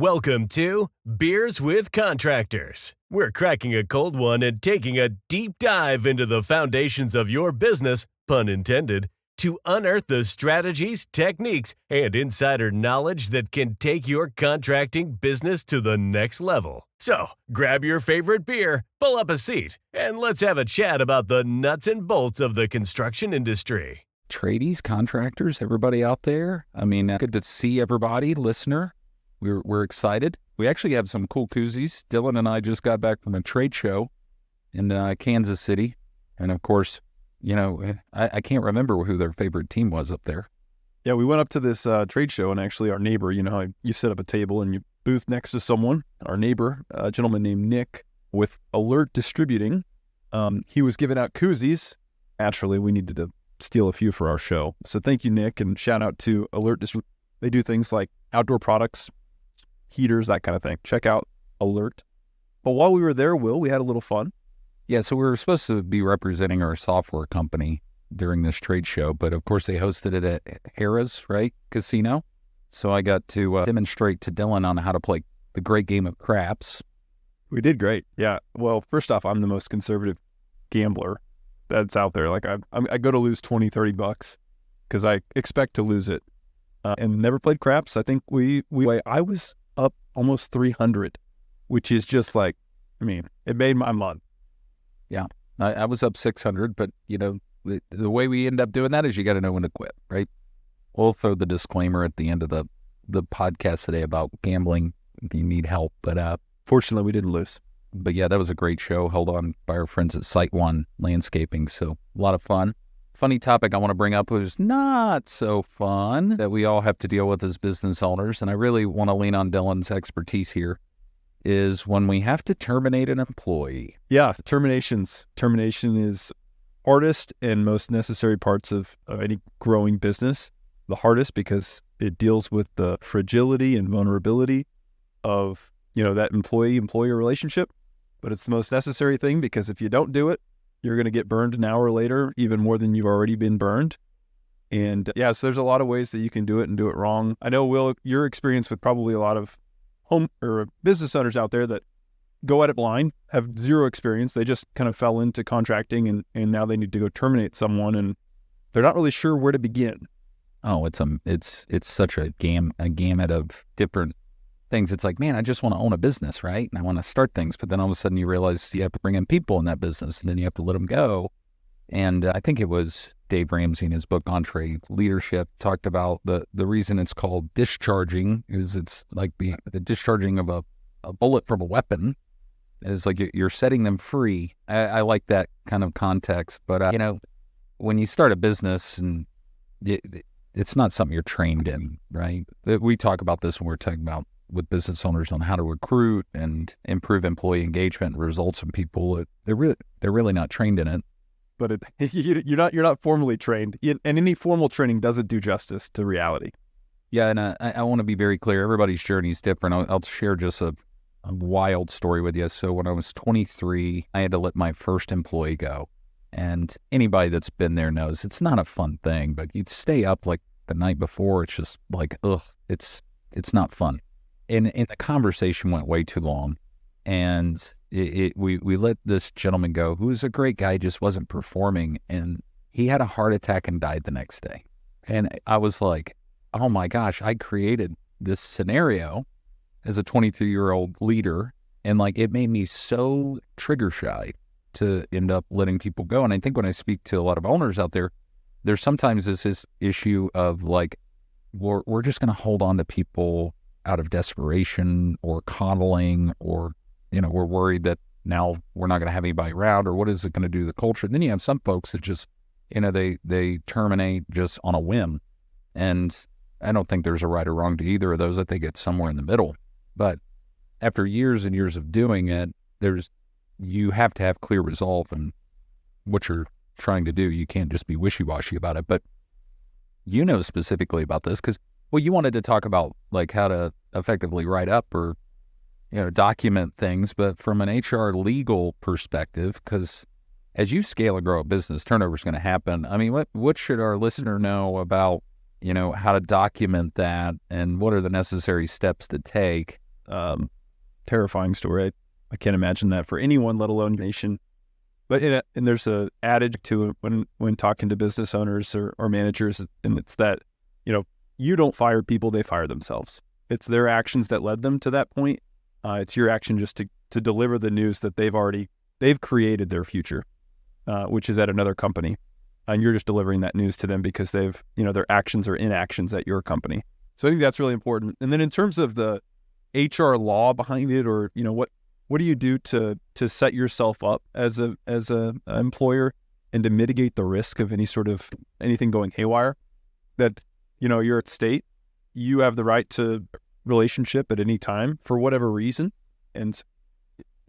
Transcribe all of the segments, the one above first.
Welcome to Beers with Contractors. We're cracking a cold one and taking a deep dive into the foundations of your business, pun intended, to unearth the strategies, techniques, and insider knowledge that can take your contracting business to the next level. So, grab your favorite beer, pull up a seat, and let's have a chat about the nuts and bolts of the construction industry. Tradies, contractors, everybody out there. Good to see everybody, listener. We're excited. We actually have some cool koozies. Dylan and I just got back from a trade show in Kansas City. And of course, I can't remember who their favorite team was up there. Yeah, we went up to this trade show, and actually our neighbor, how you set up a table and you booth next to someone, our neighbor, a gentleman named Nick with Alert Distributing, he was giving out koozies. Naturally, we needed to steal a few for our show. So thank you, Nick, and shout out to Alert Distributing. They do things like outdoor products, heaters, that kind of thing. Check out Alert. But while we were there, Will, we had a little fun. Yeah, so we were supposed to be representing our software company during this trade show, but of course they hosted it at Harrah's, right, casino. So I got to demonstrate to Dylan on how to play the great game of craps. We did great. Yeah. Well, first off, I'm the most conservative gambler that's out there. Like I go to lose $20-$30 because I expect to lose it, and never played craps. I think I was up almost 300, which is just like, it made my month. Yeah, I was up 600, but the way we end up doing that is you got to know when to quit, right? We'll throw the disclaimer at the end of the podcast today about gambling if you need help, but fortunately we didn't lose. But yeah, that was a great show held on by our friends at Site One Landscaping, so a lot of fun. Funny topic I want to bring up was not so fun that we all have to deal with as business owners, and I really want to lean on Dylan's expertise here, is when we have to terminate an employee. Yeah, termination is hardest and most necessary parts of any growing business. The hardest because it deals with the fragility and vulnerability of, that employee-employer relationship. But it's the most necessary thing because if you don't do it, you're going to get burned an hour later, even more than you've already been burned. And yeah, so there's a lot of ways that you can do it and do it wrong. I know, Will, your experience with probably a lot of home or business owners out there that go at it blind, have zero experience. They just kind of fell into contracting and now they need to go terminate someone and they're not really sure where to begin. Oh, it's such a gamut of different things. It's like, man, I just want to own a business, right? And I want to start things, but then all of a sudden you realize you have to bring in people in that business and then you have to let them go. And I think it was Dave Ramsey in his book, Entree Leadership, talked about the reason it's called discharging is it's like the discharging of a bullet from a weapon. It's like you're setting them free. I like that kind of context. But, when you start a business and it's not something you're trained in, right? We talk about this when we're talking about with business owners on how to recruit and improve employee engagement and results in people. They're really not trained in it. But you're not formally trained, and any formal training doesn't do justice to reality. Yeah, and I want to be very clear. Everybody's journey is different. I'll share just a wild story with you. So when I was 23, I had to let my first employee go. And anybody that's been there knows it's not a fun thing, but you'd stay up like the night before. It's just like, it's not fun. And the conversation went way too long. And we let this gentleman go, who was a great guy, just wasn't performing. And he had a heart attack and died the next day. And I was like, oh my gosh, I created this scenario as a 23-year-old leader. And like, it made me so trigger shy to end up letting people go. And I think when I speak to a lot of owners out there, there's sometimes this issue of like, we're just going to hold on to people out of desperation or coddling, or, we're worried that now we're not going to have anybody around, or what is it going to do to the culture? And then you have some folks that just, they terminate just on a whim. And I don't think there's a right or wrong to either of those. I think it's somewhere in the middle. But after years and years of doing it, you have to have clear resolve in what you're trying to do. You can't just be wishy-washy about it. But specifically about this because, you wanted to talk about like how to effectively write up or, document things, but from an HR legal perspective, because as you scale and grow a business, turnover is going to happen. What should our listener know about, how to document that and what are the necessary steps to take Terrifying story. I can't imagine that for anyone, let alone nation. But and there's a adage to it when talking to business owners or managers, and it's that, you don't fire people, they fire themselves. It's their actions that led them to that point. It's your action just to deliver the news that they've created their future, which is at another company. And you're just delivering that news to them because they've, their actions or inactions at your company. So I think that's really important. And then in terms of the HR law behind it, or, what do you do to set yourself up as a employer and to mitigate the risk of anything going haywire? That, you're at state, you have the right to relationship at any time for whatever reason. And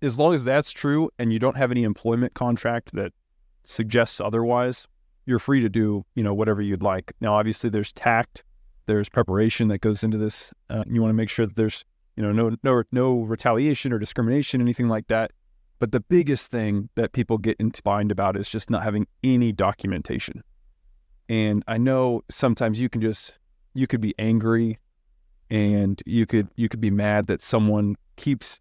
as long as that's true and you don't have any employment contract that suggests otherwise, you're free to do, whatever you'd like. Now, obviously there's tact, there's preparation that goes into this. You want to make sure that there's, no retaliation or discrimination, anything like that. But the biggest thing that people get bind about is just not having any documentation. And I know sometimes you could be angry and you could be mad that someone keeps,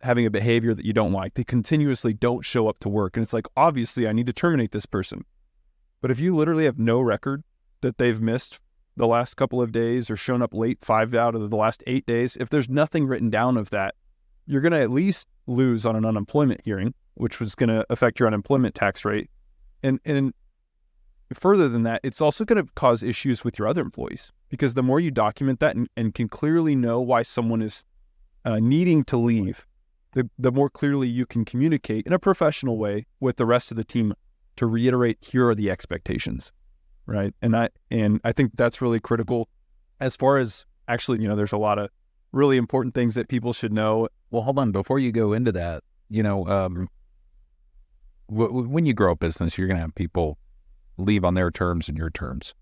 having a behavior that you don't like. They continuously don't show up to work. And it's like, obviously I need to terminate this person. But if you literally have no record that they've missed the last couple of days or shown up late 5 out of the last 8 days, if there's nothing written down of that, you're going to at least lose on an unemployment hearing, which was going to affect your unemployment tax rate. And further than that, it's also going to cause issues with your other employees, because the more you document that and can clearly know why someone is needing to leave, the more clearly you can communicate in a professional way with the rest of the team to reiterate, here are the expectations, right? And I think that's really critical. As far as actually, there's a lot of really important things that people should know. Well, hold on. Before you go into that, when you grow a business, you're going to have people leave on their terms and your terms,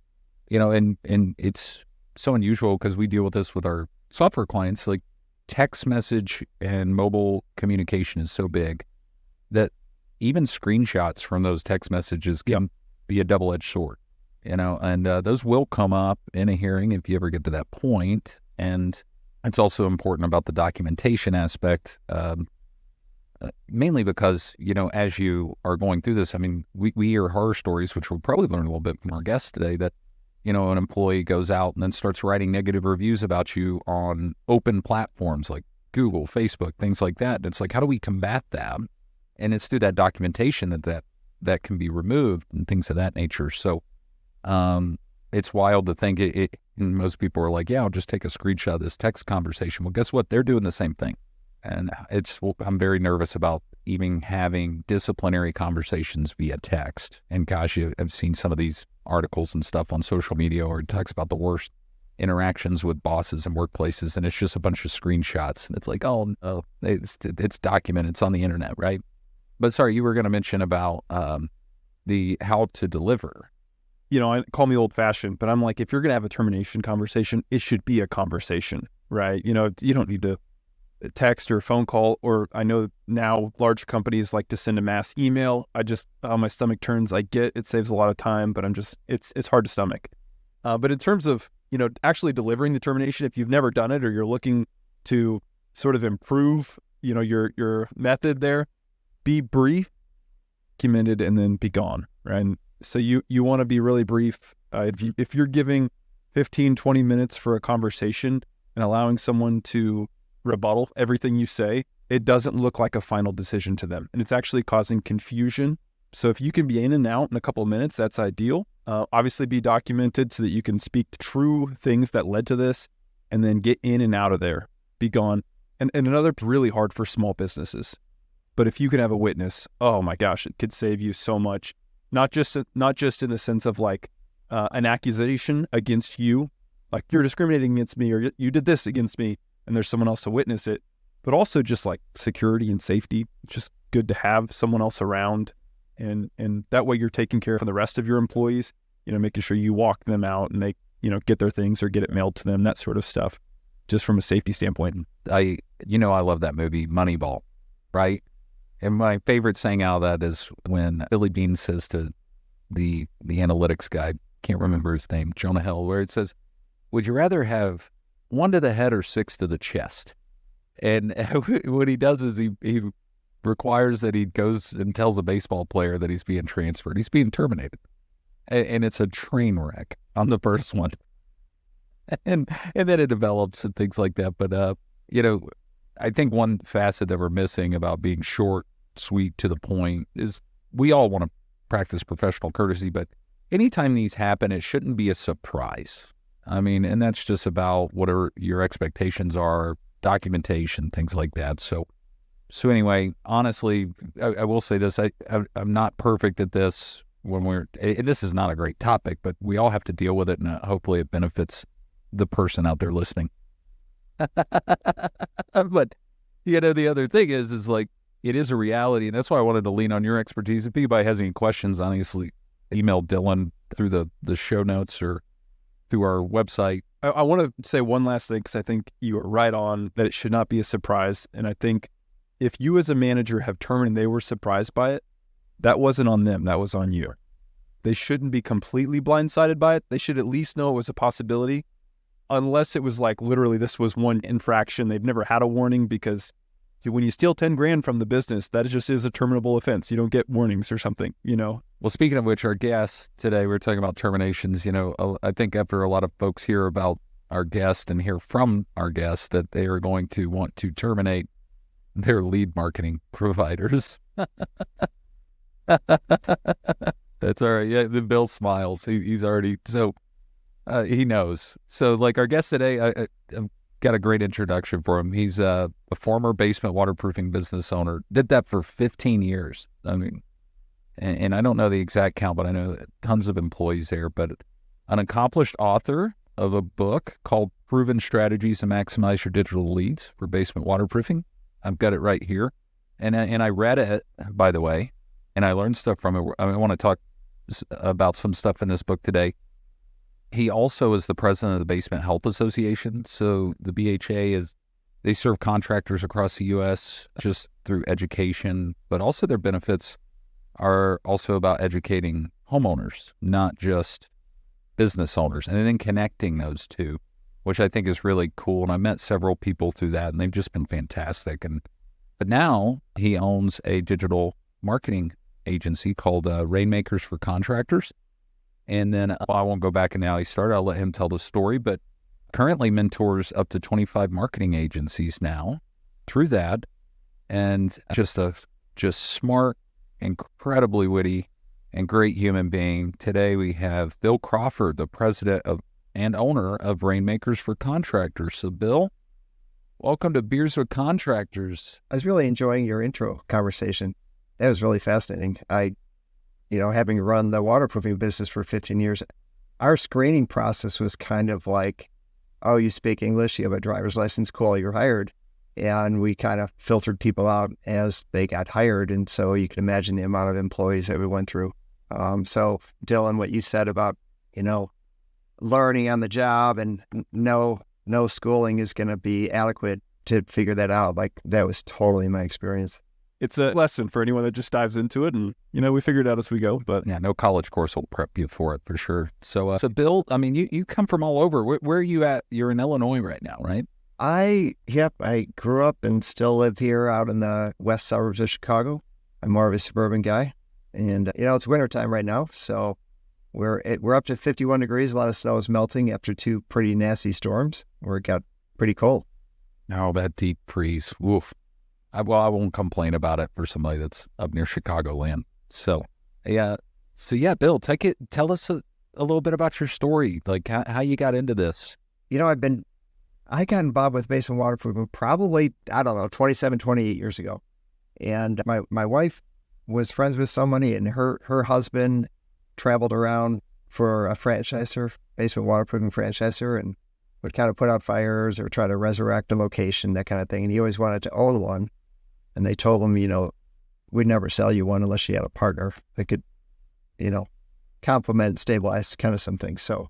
and it's so unusual because we deal with this with our software clients. Like, text message and mobile communication is so big that even screenshots from those text messages can be a double-edged sword, and those will come up in a hearing if you ever get to that point. And it's also important about the documentation aspect, mainly because, as you are going through this, I mean, we hear horror stories, which we'll probably learn a little bit from our guests today, that, an employee goes out and then starts writing negative reviews about you on open platforms like Google, Facebook, things like that. And it's like, how do we combat that? And it's through that documentation that can be removed and things of that nature. So it's wild to think and most people are like, yeah, I'll just take a screenshot of this text conversation. Well, guess what? They're doing the same thing. And I'm very nervous about even having disciplinary conversations via text. And gosh, I've seen some of these articles and stuff on social media or talks about the worst interactions with bosses and workplaces, and it's just a bunch of screenshots. And it's like, oh no, it's documented, it's on the internet, right? But sorry, you were going to mention about the how to deliver. Call me old-fashioned, but I'm like, if you're going to have a termination conversation, it should be a conversation, right? You don't need to text or phone call, or I know now large companies like to send a mass email. My stomach turns. I get it saves a lot of time, but it's hard to stomach. But in terms of, actually delivering the termination, if you've never done it or you're looking to sort of improve, your method there, be brief, documented, and then be gone, right? And so you want to be really brief. If you're giving 15, 20 minutes for a conversation and allowing someone to rebuttal everything you say, it doesn't look like a final decision to them. And it's actually causing confusion. So if you can be in and out in a couple of minutes, that's ideal. Obviously be documented so that you can speak to true things that led to this, and then get in and out of there, be gone. And another really hard for small businesses. But if you can have a witness, oh my gosh, it could save you so much. Not just in the sense of like an accusation against you, like you're discriminating against me or you did this against me, and there's someone else to witness it, but also just like security and safety. It's just good to have someone else around, and that way you're taking care of the rest of your employees, making sure you walk them out and they, get their things or get it mailed to them, that sort of stuff, just from a safety standpoint. I love that movie Moneyball, right? And my favorite saying out of that is when Billy Bean says to the analytics guy, can't remember his name, Jonah Hill, where it says, would you rather have 1 to the head or 6 to the chest? And what he does is he requires that he goes and tells a baseball player that he's being transferred. He's being terminated. And it's a train wreck on the first one. And then it develops and things like that. But, I think one facet that we're missing about being short, sweet, to the point is we all want to practice professional courtesy, but anytime these happen, it shouldn't be a surprise. I mean, and that's just about whatever your expectations are, documentation, things like that. So anyway, honestly, I will say this. I'm not perfect at this and this is not a great topic, but we all have to deal with it, and hopefully it benefits the person out there listening. But, the other thing is like, it is a reality, and that's why I wanted to lean on your expertise. If anybody has any questions, honestly, email Dylan through the show notes or through our website. I want to say one last thing, because I think you are right on that it should not be a surprise. And I think if you as a manager have terminated and they were surprised by it, that wasn't on them. That was on you. They shouldn't be completely blindsided by it. They should at least know it was a possibility, unless it was like literally this was one infraction. They've never had a warning, because when you steal 10 grand from the business, that just is a terminable offense. You don't get warnings or something, Well, speaking of which, our guest today, we're talking about terminations. I think after a lot of folks hear about our guest and hear from our guest that they are going to want to terminate their lead marketing providers. That's all right. Yeah, the Bill smiles. He's already, he knows. So like our guest today, I've got a great introduction for him. He's a former basement waterproofing business owner. Did that for 15 years. I mean, and I don't know the exact count, but I know tons of employees there. But an accomplished author of a book called Proven Strategies to Maximize Your Digital Leads for Basement Waterproofing. I've got it right here. And I read it, by the way, and I learned stuff from it. I want to talk about some stuff in this book today. He also is the president of the Basement Health Association. So the BHA they serve contractors across the U.S. just through education, but also their benefits are also about educating homeowners, not just business owners, and then connecting those two, which I think is really cool. And I met several people through that, and they've just been fantastic. But now he owns a digital marketing agency called Rainmakers for Contractors. And then I won't go back and how he started. I'll let him tell the story, but currently mentors up to 25 marketing agencies now through that. And just smart, incredibly witty, and great human being. Today we have Bill Crawford, the president and owner of Rainmakers for Contractors. So Bill, welcome to Beers with Contractors. I was really enjoying your intro conversation. That was really fascinating. Having run the waterproofing business for 15 years, our screening process was kind of like, oh, you speak English, you have a driver's license, cool, you're hired. And we kind of filtered people out as they got hired. And so you can imagine the amount of employees that we went through. So Dylan, what you said about, learning on the job and no schooling is going to be adequate to figure that out. Like, that was totally my experience. It's a lesson for anyone that just dives into it, and we figure it out as we go. But yeah, no college course will prep you for it for sure. So Bill, I mean, you come from all over. Where are you at? You're in Illinois right now, right? I grew up and still live here out in the west suburbs of Chicago. I'm more of a suburban guy, and it's wintertime right now, so we're up to 51 degrees. A lot of snow is melting after two pretty nasty storms where it got pretty cold. Oh, that deep freeze. Woof. I won't complain about it for somebody that's up near Chicagoland. So, yeah. Bill, tell us a little bit about your story, like how you got into this. I got involved with basement waterproofing probably, 27, 28 years ago. And my wife was friends with somebody, and her husband traveled around for a franchisor, basement waterproofing franchisor, and would kind of put out fires or try to resurrect a location, that kind of thing. And he always wanted to own one. And they told him, we'd never sell you one unless you had a partner that could, complement and stabilize kind of some things. So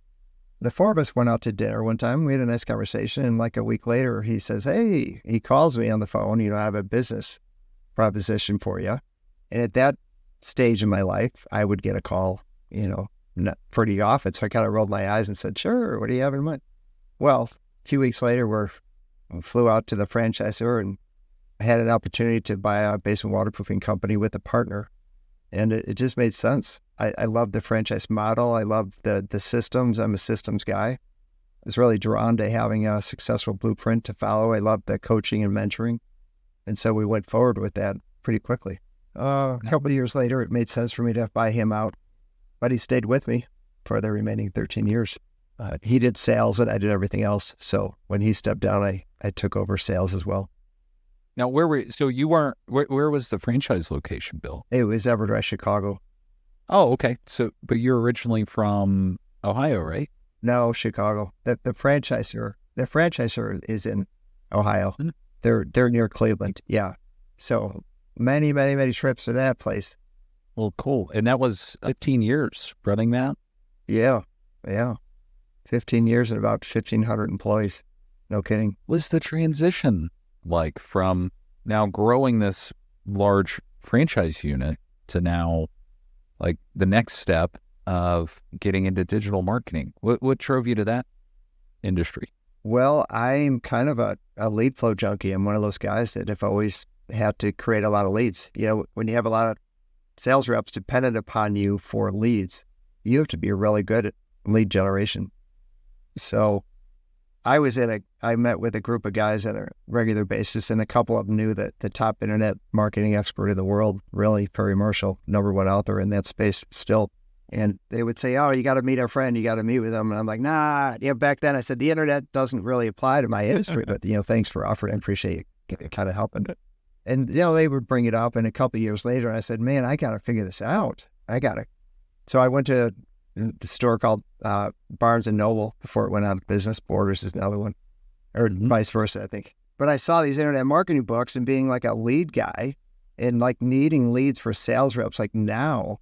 the four of us went out to dinner one time. We had a nice conversation. And like a week later, he says, hey, he calls me on the phone, I have a business proposition for you. And at that stage in my life, I would get a call, not pretty often. So I kind of rolled my eyes and said, sure, what do you have in mind? Well, a few weeks later, we're flew out to the franchisor and had an opportunity to buy a basement waterproofing company with a partner. And it just made sense. I love the franchise model. I love the systems. I'm a systems guy. I was really drawn to having a successful blueprint to follow. I love the coaching and mentoring. And so we went forward with that pretty quickly. A couple of years later, it made sense for me to buy him out, but he stayed with me for the remaining 13 years. He did sales and I did everything else. So when he stepped down, I took over sales as well. Now, where was the franchise location, Bill? It was Everdrive, Chicago. Oh, okay. So, but you're originally from Ohio, right? No, Chicago. The franchisor is in Ohio. Mm-hmm. They're near Cleveland. Yeah. So many trips to that place. Well, cool. And that was 15 years running that? Yeah. 15 years and about 1,500 employees. No kidding. Was the transition like from now growing this large franchise unit to now like the next step of getting into digital marketing? What drove you to that industry? Well, I'm kind of a lead flow junkie. I'm one of those guys that have always had to create a lot of leads. You know, when you have a lot of sales reps dependent upon you for leads, you have to be really good at lead generation. So I met with a group of guys on a regular basis, and a couple of them knew that the top internet marketing expert in the world, really, Perry Marshall, number one out there in that space still. And they would say, oh, you got to meet our friend, you got to meet with him. And I'm like, nah. Back then I said, the internet doesn't really apply to my industry, but, thanks for offering. I appreciate you kind of helping. And, they would bring it up. And a couple of years later, I said, man, I got to figure this out. So I went to the store called Barnes & Noble before it went out of business. Borders is another one, or vice versa, I think. But I saw these internet marketing books and being like a lead guy and like needing leads for sales reps. Like now,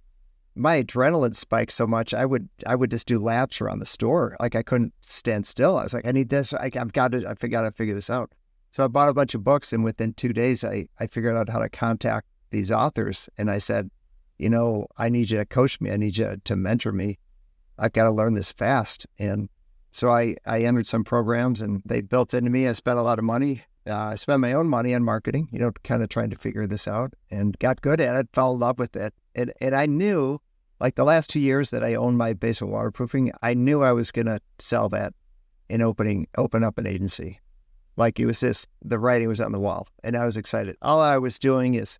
my adrenaline spiked so much, I would just do laps around the store. Like I couldn't stand still. I was like, I need this. I got to figure this out. So I bought a bunch of books, and within 2 days, I figured out how to contact these authors. And I said, I need you to coach me. I need you to mentor me. I've got to learn this fast. And so I entered some programs, and they built into me. I spent a lot of money. I spent my own money on marketing, kind of trying to figure this out, and got good at it, fell in love with it. And I knew, like the last 2 years that I owned my basement waterproofing, I knew I was going to sell that and open up an agency. Like it was the writing was on the wall, and I was excited. All I was doing is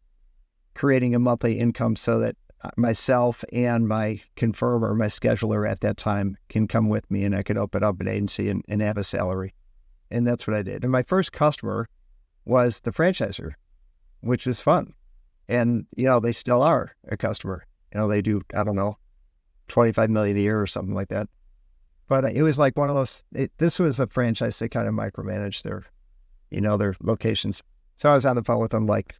creating a monthly income so that myself and my confirmer, my scheduler at that time, can come with me, and I could open up an agency and have a salary. And that's what I did. And my first customer was the franchisor, which was fun. And, they still are a customer. They do, I don't know, $25 million a year or something like that. But it was like one of those, this was a franchise that kind of micromanaged their locations. So I was on the phone with them like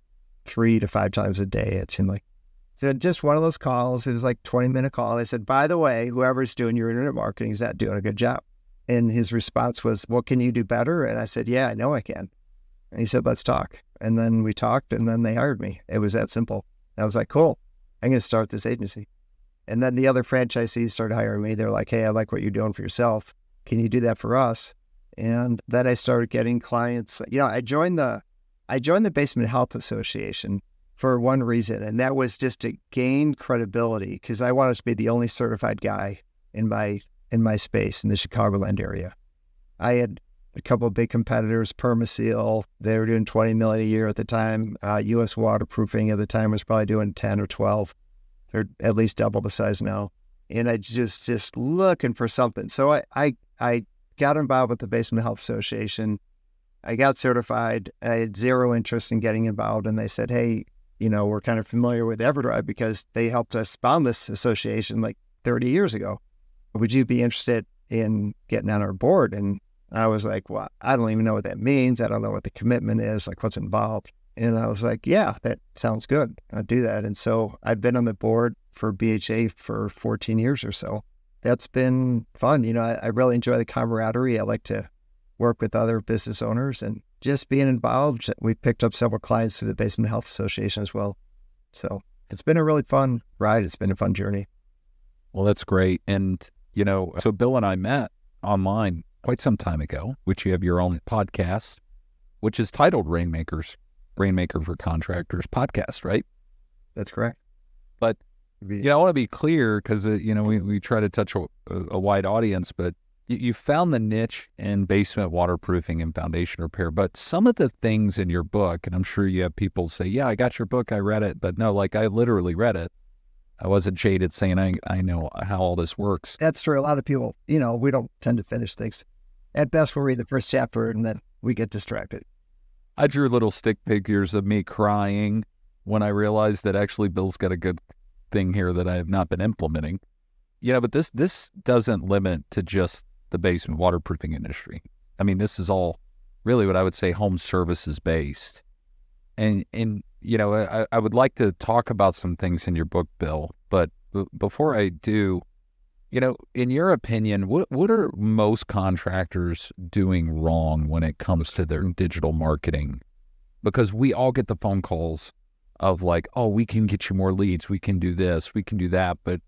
3 to 5 times a day, it seemed like. So just one of those calls. It was like 20-minute call. I said, by the way, whoever's doing your internet marketing is not doing a good job. And his response was, well, can you do better? And I said, yeah, I know I can. And he said, let's talk. And then we talked, and then they hired me. It was that simple. I was like, cool, I'm going to start this agency. And then the other franchisees started hiring me. They're like, hey, I like what you're doing for yourself. Can you do that for us? And then I started getting clients. I joined the Basement Health Association for one reason, and that was just to gain credibility, because I wanted to be the only certified guy in my space in the Chicagoland area. I had a couple of big competitors, Permaseal. They were doing $20 million a year at the time. U.S. Waterproofing at the time was probably doing 10 or 12. They're at least double the size now. And I just looking for something. So I got involved with the Basement Health Association. I got certified. I had zero interest in getting involved. And they said, hey, we're kind of familiar with Everdrive because they helped us found this association like 30 years ago. Would you be interested in getting on our board? And I was like, well, I don't even know what that means. I don't know what the commitment is, like what's involved. And I was like, yeah, that sounds good. I'll do that. And so I've been on the board for BHA for 14 years or so. That's been fun. I really enjoy the camaraderie. I like to work with other business owners and just being involved. We picked up several clients through the Basement Health Association as well. So it's been a really fun ride. It's been a fun journey. Well, that's great. And, so Bill and I met online quite some time ago, which you have your own podcast. which is titled Rainmaker for Contractors podcast, right? That's correct. But I want to be clear because, we try to touch a wide audience, but you found the niche in basement waterproofing and foundation repair. But some of the things in your book, and I'm sure you have people say, yeah, I got your book, I read it. But no, I literally read it. I wasn't jaded saying I know how all this works. That's true. A lot of people, we don't tend to finish things. At best, we'll read the first chapter and then we get distracted. I drew little stick figures of me crying when I realized that actually Bill's got a good thing here that I have not been implementing. But this doesn't limit to just the basement waterproofing industry. I mean, this is all really what I would say home services based. And I would like to talk about some things in your book, Bill, but before I do, in your opinion, what are most contractors doing wrong when it comes to their digital marketing? Because we all get the phone calls of we can get you more leads, we can do this, we can do that, but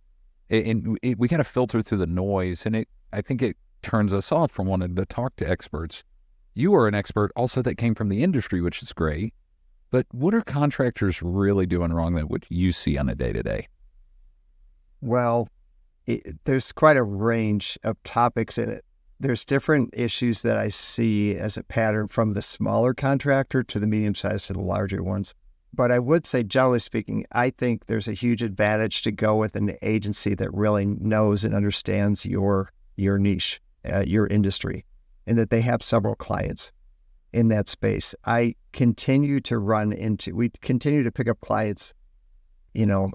we got to filter through the noise, and I think it turns us off from wanting to talk to experts. You are an expert also that came from the industry, which is great. But what are contractors really doing wrong that what you see on a day-to-day? Well, there's quite a range of topics in it. There's different issues that I see as a pattern from the smaller contractor to the medium-sized to the larger ones. But I would say, generally speaking, I think there's a huge advantage to go with an agency that really knows and understands your niche, your industry, and that they have several clients in that space. We continue to pick up clients,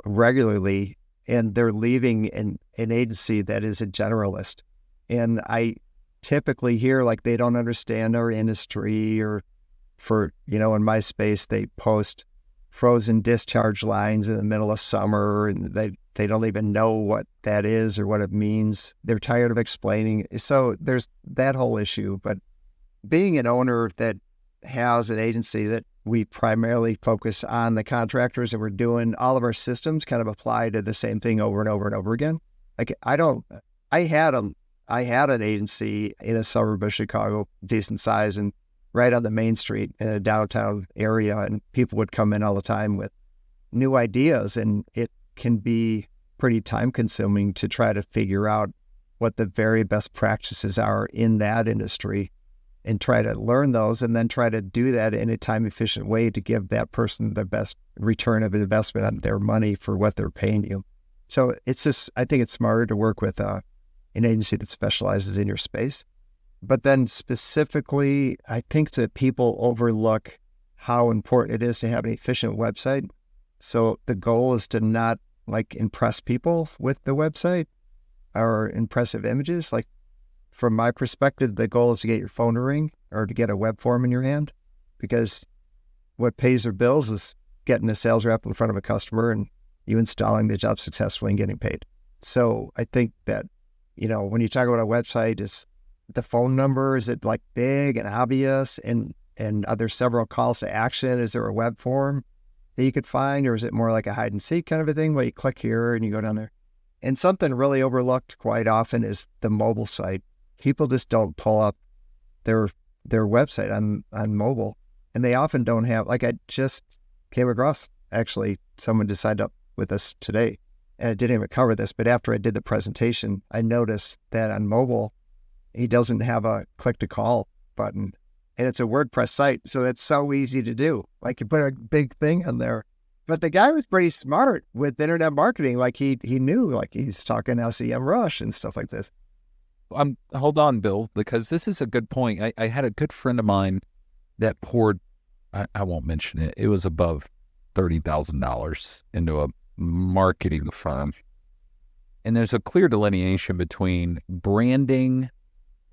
regularly, and they're leaving an agency that is a generalist. And I typically hear they don't understand our industry, or in my space, they post frozen discharge lines in the middle of summer and they don't even know what that is or what it means. They're tired of explaining. So there's that whole issue. But being an owner that has an agency that we primarily focus on the contractors, and we're doing all of our systems kind of apply to the same thing over and over and over again. I had an agency in a suburb of Chicago, decent size, and right on the main street in a downtown area, and people would come in all the time with new ideas, and it can be pretty time consuming to try to figure out what the very best practices are in that industry and try to learn those, and then try to do that in a time efficient way to give that person the best return of investment on their money for what they're paying you. So I think it's smarter to work with an agency that specializes in your space. But then specifically, I think that people overlook how important it is to have an efficient website. So the goal is to not impress people with the website or impressive images. From my perspective, the goal is to get your phone to ring or to get a web form in your hand, because what pays their bills is getting a sales rep in front of a customer and you installing the job successfully and getting paid. So I think that, when you talk about a website, is the phone number, is it big and obvious, and are there several calls to action? Is there a web form that you could find, or is it more like a hide and seek kind of a thing where you click here and you go down there? And something really overlooked quite often is the mobile site. People just don't pull up their website on mobile, and they often don't have, I just came across, actually, someone just signed up with us today, and I didn't even cover this, but after I did the presentation, I noticed that on mobile, he doesn't have a click to call button, and it's a WordPress site. So that's so easy to do. You put a big thing on there, but the guy was pretty smart with internet marketing. He knew, he's talking SEM Rush and stuff like this. Hold on, Bill, because this is a good point. I had a good friend of mine that poured, I won't mention it. It was above $30,000 into a marketing firm. And there's a clear delineation between branding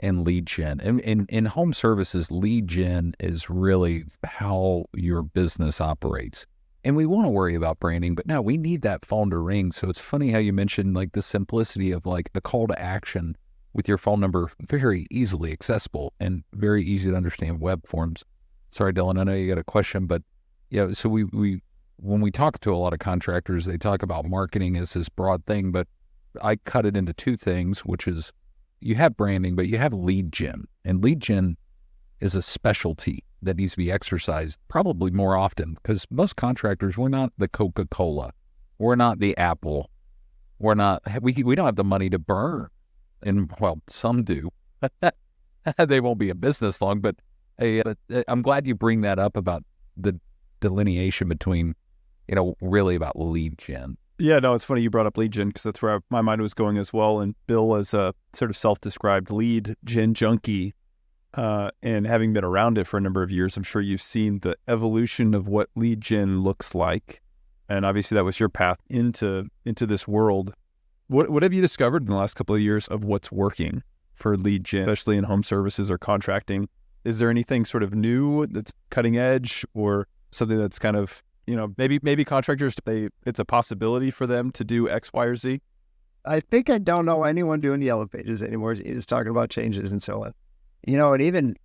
and lead gen. And in home services, lead gen is really how your business operates. And we want to worry about branding, but no, we need that phone to ring. So it's funny how you mentioned the simplicity of a call to action with your phone number, very easily accessible and very easy to understand web forms. Sorry, Dylan, I know you got a question, but so we when we talk to a lot of contractors, they talk about marketing as this broad thing, but I cut it into two things, which is you have branding, but you have lead gen. And lead gen is a specialty that needs to be exercised probably more often, because most contractors, we're not the Coca-Cola. We're not the Apple. We don't have the money to burn. And, well, some do. They won't be in business long, but I'm glad you bring that up about the delineation between, really about lead gen. Yeah, no, it's funny you brought up lead gen, because that's where my mind was going as well. And Bill, as a sort of self-described lead gen junkie, and having been around it for a number of years, I'm sure you've seen the evolution of what lead gen looks like. And obviously that was your path into this world. What have you discovered in the last couple of years of what's working for lead gen, especially in home services or contracting? Is there anything sort of new that's cutting edge, or something that's kind of, maybe contractors, it's a possibility for them to do X, Y, or Z? I think I don't know anyone doing Yellow Pages anymore. You're just talking about changes and so on. And even,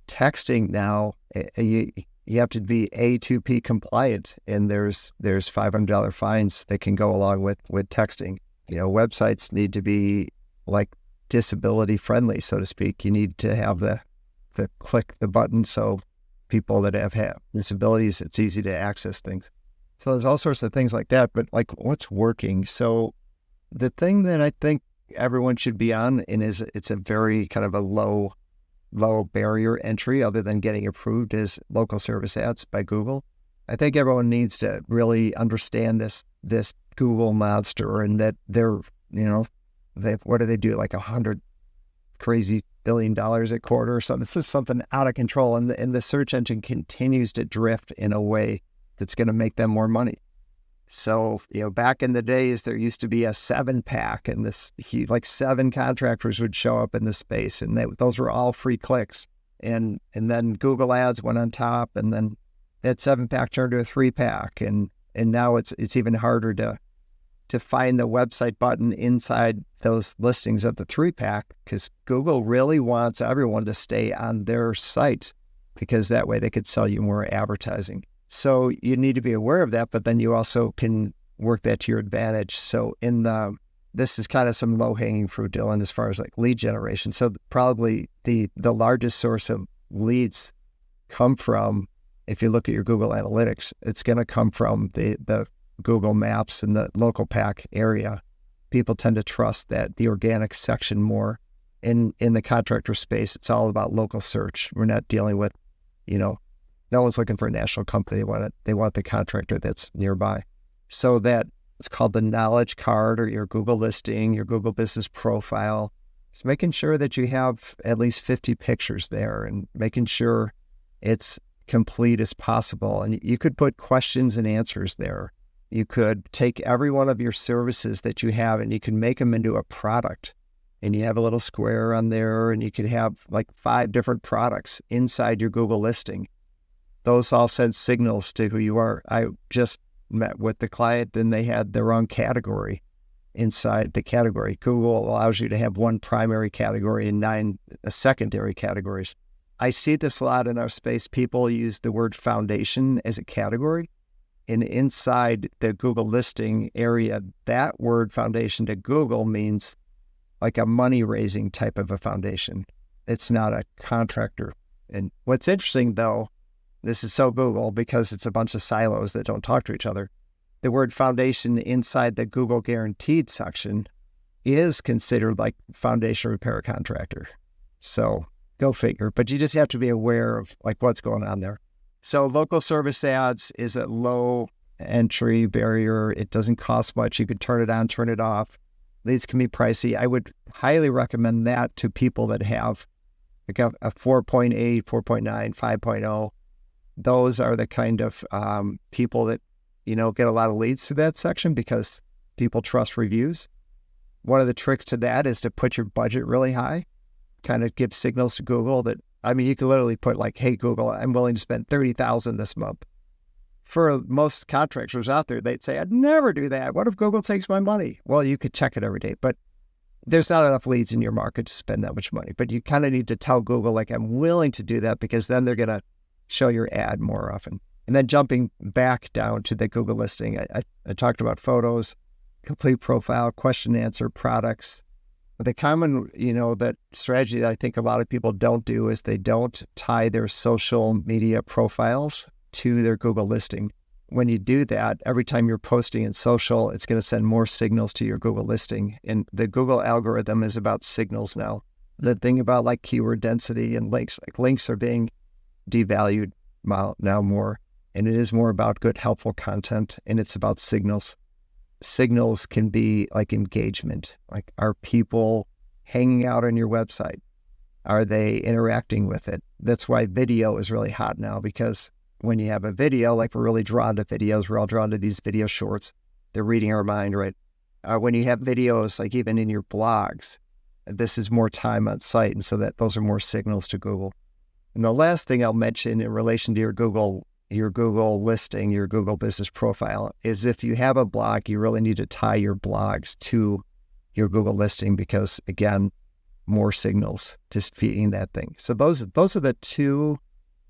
texting now, you have to be A2P compliant, and there's $500 fines that can go along with texting. Websites need to be like disability friendly, so to speak. You need to have the click the button, so people that have disabilities, it's easy to access things. So there's all sorts of things like that, but like what's working? So the thing that I think everyone should be on, and it's a very kind of a low barrier entry other than getting approved, is local service ads by Google. I think everyone needs to really understand this Google monster, and that they're, what do they do, like $100 crazy billion a quarter or something? It's just something out of control, and the search engine continues to drift in a way that's going to make them more money. So, back in the days, there used to be a 7-pack, and like 7 contractors would show up in the space, and those were all free clicks. And then Google Ads went on top, and then that 7-pack turned to a 3-pack, and now it's even harder to find the website button inside those listings of the 3-pack, because Google really wants everyone to stay on their site, because that way they could sell you more advertising. So you need to be aware of that, but then you also can work that to your advantage. So this is kind of some low-hanging fruit, Dylan, as far as like lead generation. So probably the largest source of leads come from, if you look at your Google Analytics, it's going to come from the Google Maps and the local pack area. People tend to trust the organic section more. In the contractor space, it's all about local search. We're not dealing with, no one's looking for a national company. They want the contractor that's nearby. So that it's called the knowledge card, or your Google listing, your Google business profile. It's making sure that you have at least 50 pictures there, and making sure it's complete as possible. And you could put questions and answers there. You could take every one of your services that you have, and you can make them into a product. And you have a little square on there, and you could have like 5 different products inside your Google listing. Those all send signals to who you are. I just met with the client, and they had their own category inside the category. Google allows you to have one primary category and 9 secondary categories. I see this a lot in our space. People use the word foundation as a category. And inside the Google listing area, that word foundation to Google means like a money-raising type of a foundation. It's not a contractor. And what's interesting, though, this is so Google, because it's a bunch of silos that don't talk to each other. The word foundation inside the Google guaranteed section is considered like foundation repair contractor. So go figure. But you just have to be aware of like what's going on there. So local service ads is a low entry barrier. It doesn't cost much. You could turn it on, turn it off. Leads can be pricey. I would highly recommend that to people that have like a 4.8, 4.9, 5.0. Those are the kind of people that, get a lot of leads through that section, because people trust reviews. One of the tricks to that is to put your budget really high, kind of give signals to Google that, you can literally put like, hey, Google, I'm willing to spend $30,000 this month. For most contractors out there, they'd say, I'd never do that. What if Google takes my money? Well, you could check it every day, but there's not enough leads in your market to spend that much money. But you kind of need to tell Google, like, I'm willing to do that, because then they're going to show your ad more often. And then jumping back down to the Google listing, I talked about photos, complete profile, question and answer, products, The common, that strategy that I think a lot of people don't do is they don't tie their social media profiles to their Google listing. When you do that, every time you're posting in social, it's going to send more signals to your Google listing. And the Google algorithm is about signals now. The thing about like keyword density and links, like links are being devalued now more. And it is more about good, helpful content, and it's about signals. Signals can be like engagement. Like, are people hanging out on your website? Are they interacting with it? That's why video is really hot now, because when you have a video, like we're really drawn to videos, we're all drawn to these video shorts. They're reading our mind, right? When you have videos, like even in your blogs, this is more time on site. And so that those are more signals to Google. And the last thing I'll mention in relation to your Google listing, your Google business profile, is if you have a blog, you really need to tie your blogs to your Google listing, because again, more signals just feeding that thing. So those are the two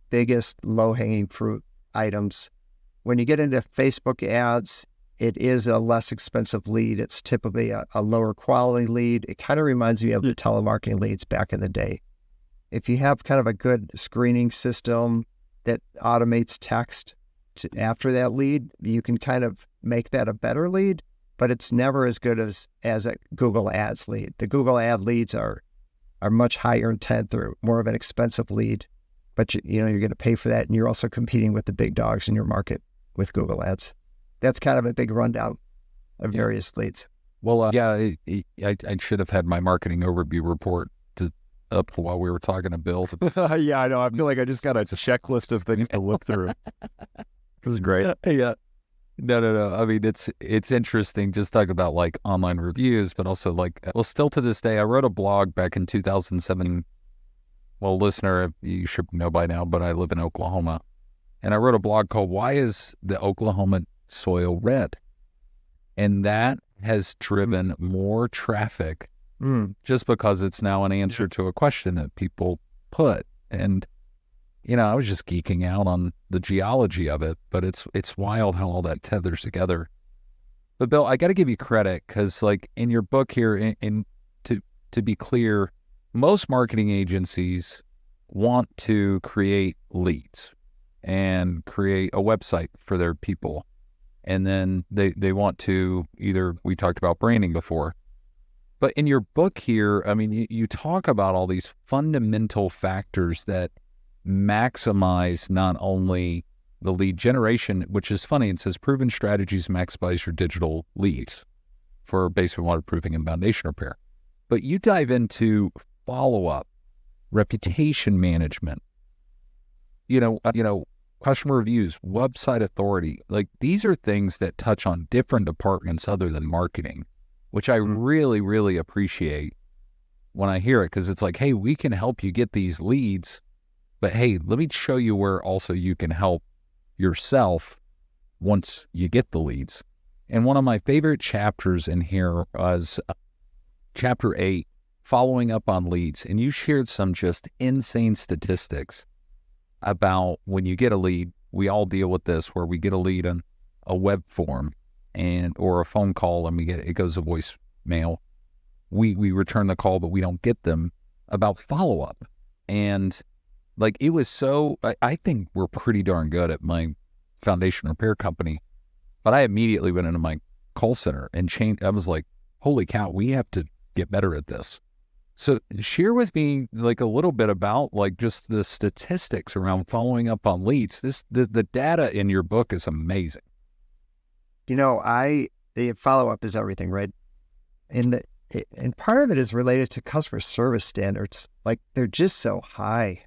biggest low-hanging fruit items. When you get into Facebook ads, it is a less expensive lead. It's typically a lower quality lead. It kind of reminds me of the telemarketing leads back in the day. If you have kind of a good screening system that automates text after that lead, you can kind of make that a better lead, but it's never as good as a Google Ads lead. The Google Ad leads are much higher intent. They're more of an expensive lead, but you're going to pay for that, and you're also competing with the big dogs in your market with Google Ads. That's kind of a big rundown of various leads. Well, I should have had my marketing overview report up while we were talking to Bill. Yeah, I know. I feel like I just got a checklist of things to look through. This is great. Yeah. No. I mean, it's interesting just talking about like online reviews, but also like, well, still to this day, I wrote a blog back in 2007. Well, listener, you should know by now, but I live in Oklahoma. And I wrote a blog called "Why is the Oklahoma Soil Red?" And that has driven more traffic just because it's now an answer to a question that people put. And, I was just geeking out on the geology of it, but it's wild how all that tethers together. But Bill, I got to give you credit, because like in your book here, to be clear, most marketing agencies want to create leads and create a website for their people. And then they want to we talked about branding before. But in your book here, I mean, you talk about all these fundamental factors that maximize not only the lead generation, which is funny. It says proven strategies maximize your digital leads for basement waterproofing and foundation repair. But you dive into follow-up, reputation management, customer reviews, website authority. Like, these are things that touch on different departments other than marketing, which I really, really appreciate when I hear it, because it's like, hey, we can help you get these leads, but hey, let me show you where also you can help yourself once you get the leads. And one of my favorite chapters in here was chapter 8, following up on leads. And you shared some just insane statistics about when you get a lead. We all deal with this, where we get a lead on a web form or a phone call, and it goes to voicemail. We return the call, but we don't get them about follow-up. And like, it was I think we're pretty darn good at my foundation repair company, but I immediately went into my call center and changed. I was like, holy cow, we have to get better at this. So share with me like a little bit about like just the statistics around following up on leads. The data in your book is amazing. The follow-up is everything, right? And part of it is related to customer service standards. Like, they're just so high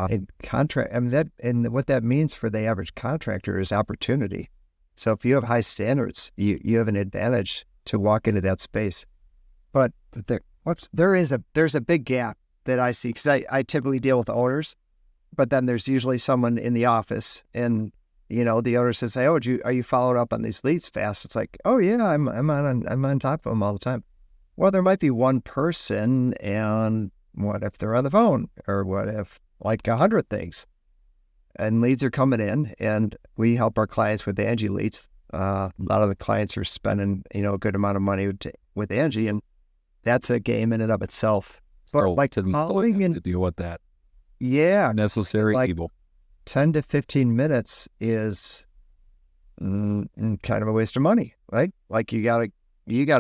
in contract. I mean, and what that means for the average contractor is opportunity. So if you have high standards, you have an advantage to walk into that space. But there's a big gap that I see, because I typically deal with owners, but then there's usually someone in the office, and the owner says, "Hey, are you following up on these leads fast?" It's like, "Oh yeah, I'm on top of them all the time." Well, there might be one person, and what if they're on the phone, or what if like 100 things, and leads are coming in, and we help our clients with Angie leads. A lot of the clients are spending a good amount of money with Angie, and that's a game in and of itself. But So like to calling to in, deal with that yeah, necessary like evil. 10 to 15 minutes is kind of a waste of money, right? Like you gotta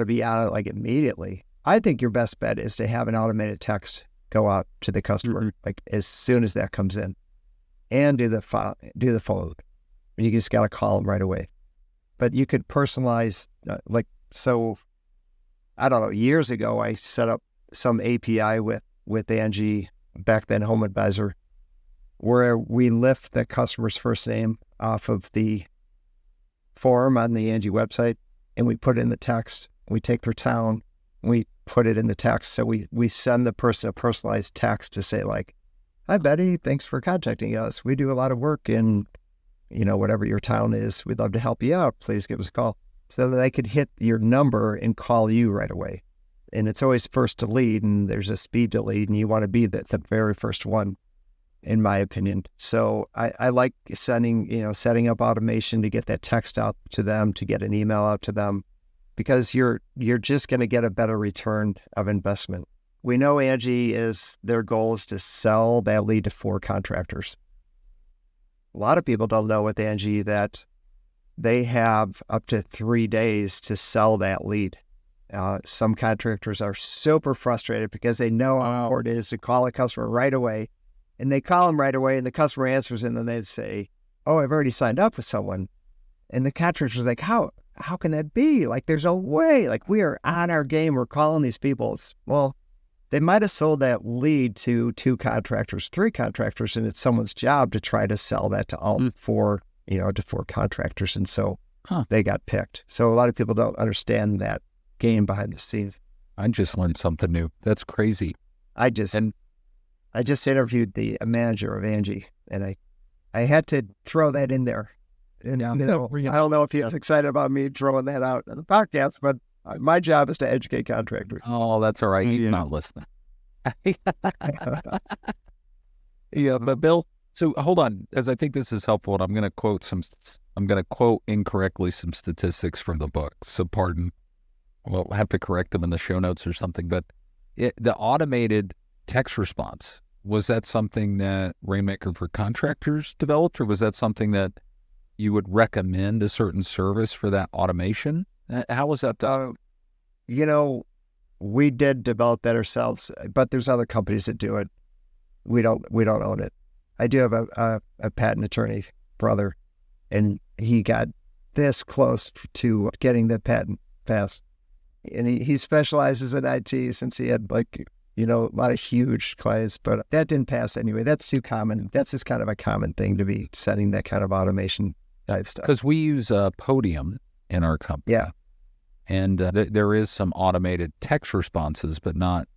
be on it like immediately. I think your best bet is to have an automated text go out to the customer like as soon as that comes in, and do the phone. You just gotta call them right away. But you could personalize so. I don't know. Years ago, I set up some API with Angie, back then Home Advisor, where we lift the customer's first name off of the form on the Angie website, and we put it in the text. We take their town, we put it in the text. So we send the person a personalized text to say like, "Hi Betty, thanks for contacting us. We do a lot of work in, whatever your town is. We'd love to help you out. Please give us a call." So that they could hit your number and call you right away. And it's always first to lead, and there's a speed to lead, and you want to be the very first one, in my opinion. So I like setting up automation to get that text out to them, to get an email out to them, because you're just going to get a better return of investment. We know Angie their goal is to sell that lead to 4 contractors. A lot of people don't know with Angie that they have up to 3 days to sell that lead. Some contractors are super frustrated because they know how important it is to call a customer right away. And they call them right away, and the customer answers, and then they say, "Oh, I've already signed up with someone." And the contractor's like, how can that be? Like, there's no way. Like, we are on our game. We're calling these people. Well, they might have sold that lead to 2 contractors, 3 contractors, and it's someone's job to try to sell that to all 4 to 4 contractors. And so they got picked. So a lot of people don't understand that game behind the scenes. I just learned something new. That's crazy. I just interviewed the manager of Angie, and I had to throw that in there. And I don't know if he was excited about me throwing that out in the podcast, but my job is to educate contractors. Oh, that's all right. He's not listening. Yeah, but Bill, so hold on, as I think this is helpful, and I'm going to quote incorrectly some statistics from the book. So pardon. Well, I have to correct them in the show notes or something. But the automated text response, was that something that Rainmaker for Contractors developed, or was that something that you would recommend a certain service for that automation? How was that done? We did develop that ourselves, but there's other companies that do it. We don't own it. I do have a patent attorney brother, and he got this close to getting the patent passed. And he specializes in IT, since he had a lot of huge clients, but that didn't pass anyway. That's too common. That's just kind of a common thing to be setting that kind of automation type stuff. Because we use Podium in our company. Yeah. And there is some automated text responses, but not,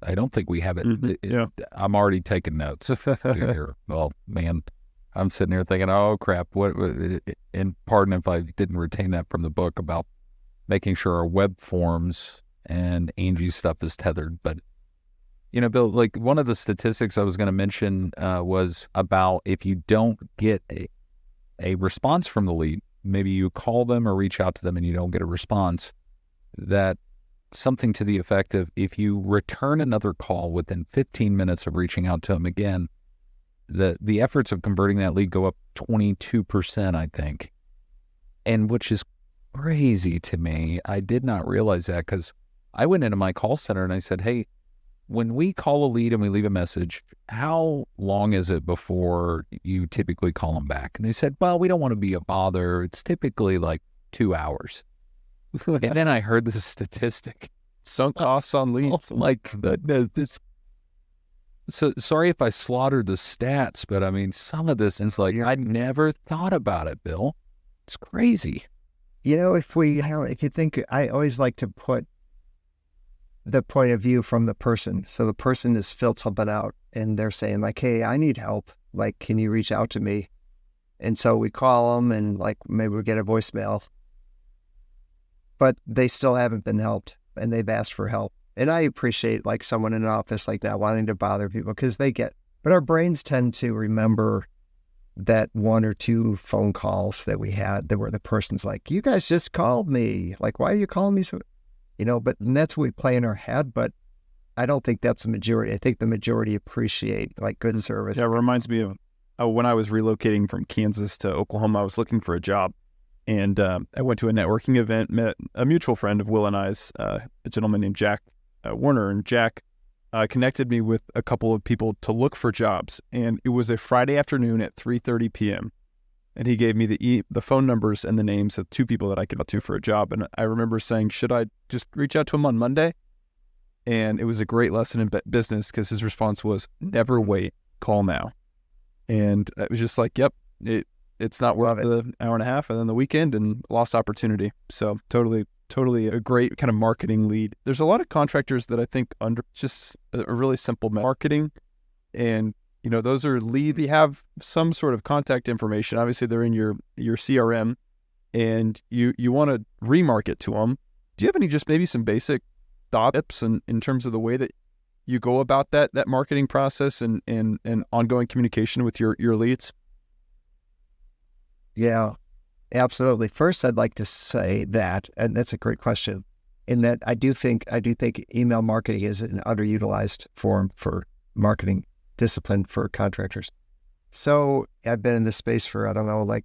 I don't think we have it. Yeah. I'm already taking notes. Well, man, I'm sitting here thinking, oh, crap. And pardon if I didn't retain that from the book about making sure our web forms and Angie's stuff is tethered. But, Bill, like one of the statistics I was going to mention was about if you don't get a response from the lead, maybe you call them or reach out to them and you don't get a response, that something to the effect of if you return another call within 15 minutes of reaching out to them again, the efforts of converting that lead go up 22%, I think. And which is crazy to me. I did not realize that, because I went into my call center and I said, hey, when we call a lead and we leave a message, how long is it before you typically call them back? And they said, well, we don't want to be a bother. It's typically like 2 hours. And then I heard this statistic. Sunk costs on leads. Oh my goodness. So sorry if I slaughtered the stats, but I mean, some of this is like, I never thought about it, Bill. It's crazy. If you think, I always like to put the point of view from the person. So the person has filled something out and they're saying like, hey, I need help. Like, can you reach out to me? And so we call them and like, maybe we get a voicemail, but they still haven't been helped and they've asked for help. And I appreciate like someone in an office like that wanting to bother people, because but our brains tend to remember that 1 or 2 phone calls that we had that were the person's like, you guys just called me. Like, why are you calling me? So but and that's what we play in our head, but I don't think that's the majority. I think the majority appreciate like good service. Yeah, it reminds me of when I was relocating from Kansas to Oklahoma. I was looking for a job, and I went to a networking event, met a mutual friend of Will and I's, a gentleman named Jack Warner, and Jack connected me with a couple of people to look for jobs, and it was a Friday afternoon at 3:30 p.m., and he gave me the phone numbers and the names of 2 people that I could go to for a job, and I remember saying, should I just reach out to him on Monday? And it was a great lesson in business because his response was, never wait, call now. And it was just like, yep, it's not worth the hour and a half and then the weekend and lost opportunity. So totally a great kind of marketing lead. There's a lot of contractors that I think under just a really simple marketing, and those are lead. They have some sort of contact information. Obviously, they're in your CRM, and you want to remarket to them. Do you have any just maybe some basic tips in terms of the way that you go about that marketing process and ongoing communication with your leads? Yeah, absolutely. First, I'd like to say that, and that's a great question, in that I do think email marketing is an underutilized form for marketing discipline for contractors. So I've been in this space for,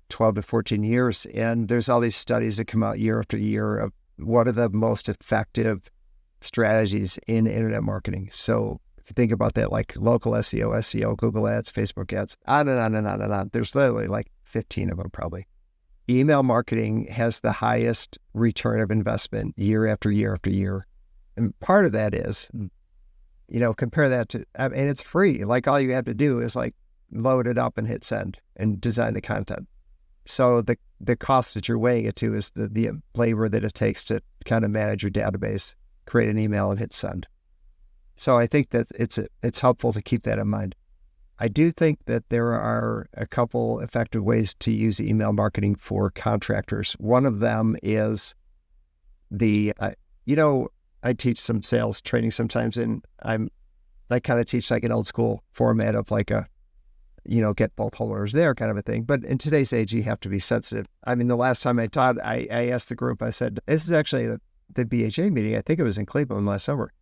12 to 14 years, and there's all these studies that come out year after year of what are the most effective strategies in internet marketing. So if you think about that, like local SEO, Google ads, Facebook ads, on and on and on and on. There's literally like 15 of them probably. Email marketing has the highest return of investment year after year after year. And part of that is, compare that to, and it's free. Like all you have to do is like load it up and hit send and design the content. So the cost that you're weighing it to is the labor that it takes to kind of manage your database, create an email and hit send. So I think that it's helpful to keep that in mind. I do think that there are a couple effective ways to use email marketing for contractors. One of them is I teach some sales training sometimes, and I kind of teach like an old school format of like a, get both homeowners there kind of a thing. But in today's age, you have to be sensitive. I mean, the last time I taught, I asked the group, I said, this is actually the BHA meeting. I think it was in Cleveland last summer.